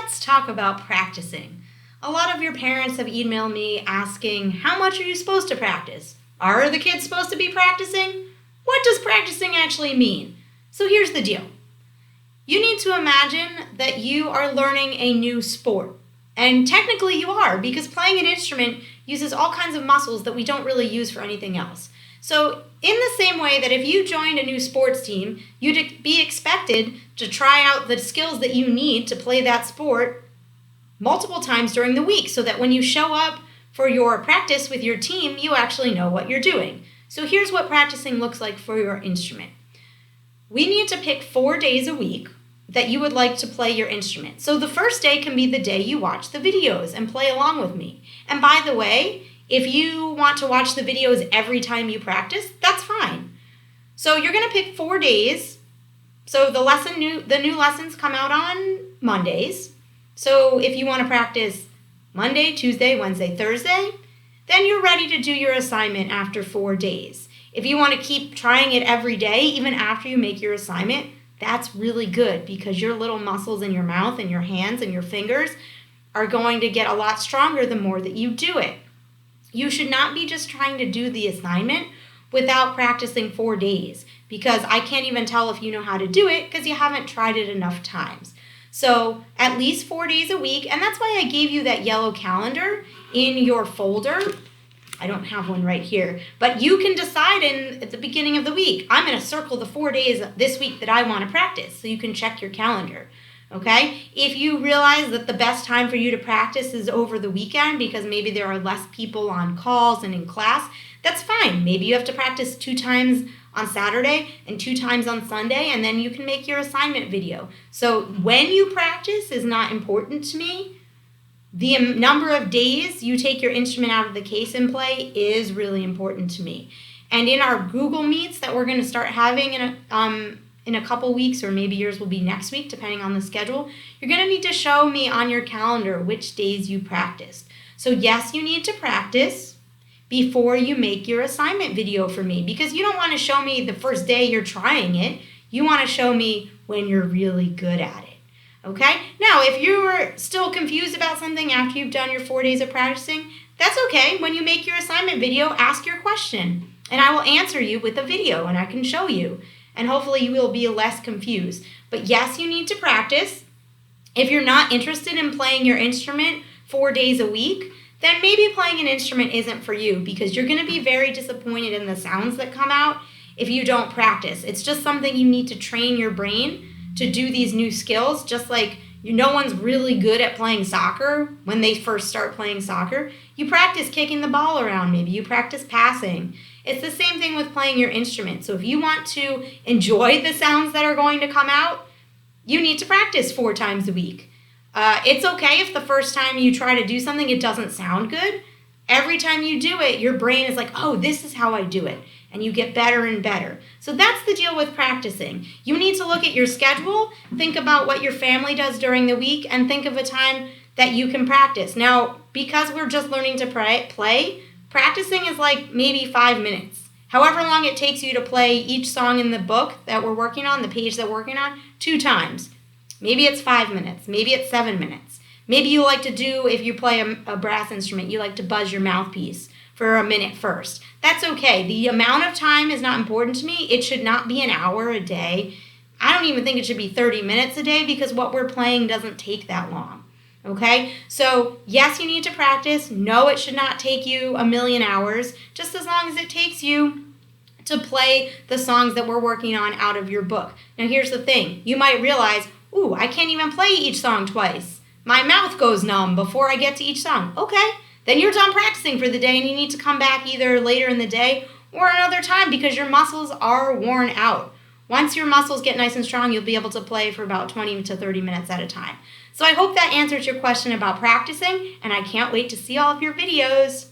let's talk about practicing. A lot of your parents have emailed me asking, how much are you supposed to practice? Are the kids supposed to be practicing? What does practicing actually mean? So here's the deal. You need to imagine that you are learning a new sport. And technically you are, because playing an instrument uses all kinds of muscles that we don't really use for anything else. So in the same way that if you joined a new sports team, you'd be expected to try out the skills that you need to play that sport multiple times during the week so that when you show up for your practice with your team, you actually know what you're doing. So here's what practicing looks like for your instrument. We need to pick 4 days a week that you would like to play your instrument. So the first day can be the day you watch the videos and play along with me. And by the way, if you want to watch the videos every time you practice, that's fine. So you're going to pick 4 days. So the new lessons come out on Mondays. So if you want to practice Monday, Tuesday, Wednesday, Thursday, then you're ready to do your assignment after 4 days. If you want to keep trying it every day, even after you make your assignment, that's really good because your little muscles in your mouth and your hands and your fingers are going to get a lot stronger the more that you do it. You should not be just trying to do the assignment without practicing 4 days because I can't even tell if you know how to do it because you haven't tried it enough times. So at least 4 days a week, and that's why I gave you that yellow calendar in your folder. I don't have one right here, but you can decide at the beginning of the week, I'm going to circle the 4 days this week that I want to practice, so you can check your calendar, okay? If you realize that the best time for you to practice is over the weekend because maybe there are less people on calls and in class, that's fine. Maybe you have to practice 2 times on Saturday and 2 times on Sunday, and then you can make your assignment video. So when you practice is not important to me. The number of days you take your instrument out of the case and play is really important to me. And in our Google Meets that we're going to start having in a couple weeks, or maybe yours will be next week, depending on the schedule, you're going to need to show me on your calendar which days you practiced. So yes, you need to practice before you make your assignment video for me, because you don't want to show me the first day you're trying it. You want to show me when you're really good at it. Okay? Now, if you're still confused about something after you've done your 4 days of practicing, that's okay. When you make your assignment video, ask your question, and I will answer you with a video, and I can show you, and hopefully you will be less confused. But yes, you need to practice. If you're not interested in playing your instrument 4 days a week, then maybe playing an instrument isn't for you because you're going to be very disappointed in the sounds that come out if you don't practice. It's just something you need to train your brain to do these new skills, just like no one's really good at playing soccer when they first start playing soccer. You practice kicking the ball around, maybe you practice passing. It's the same thing with playing your instrument. So if you want to enjoy the sounds that are going to come out, you need to practice 4 times a week. It's okay if the first time you try to do something, it doesn't sound good. Every time you do it, your brain is like, oh, this is how I do it. And you get better and better. So that's the deal with practicing. You need to look at your schedule, think about what your family does during the week, and think of a time that you can practice. Now, because we're just learning to play, practicing is like maybe 5 minutes. However long it takes you to play each song in the book that we're working on, the page that we're working on, 2 times. Maybe it's 5 minutes. Maybe it's 7 minutes. Maybe you like to do, if you play a brass instrument, you like to buzz your mouthpiece for a minute first. That's okay. The amount of time is not important to me. It should not be an hour a day. I don't even think it should be 30 minutes a day because what we're playing doesn't take that long. Okay? So, yes, you need to practice. No, it should not take you a million hours, just as long as it takes you to play the songs that we're working on out of your book. Now, here's the thing. You might realize, ooh, I can't even play each song twice. My mouth goes numb before I get to each song. Okay. Then you're done practicing for the day and you need to come back either later in the day or another time because your muscles are worn out. Once your muscles get nice and strong, you'll be able to play for about 20 to 30 minutes at a time. So I hope that answers your question about practicing, and I can't wait to see all of your videos.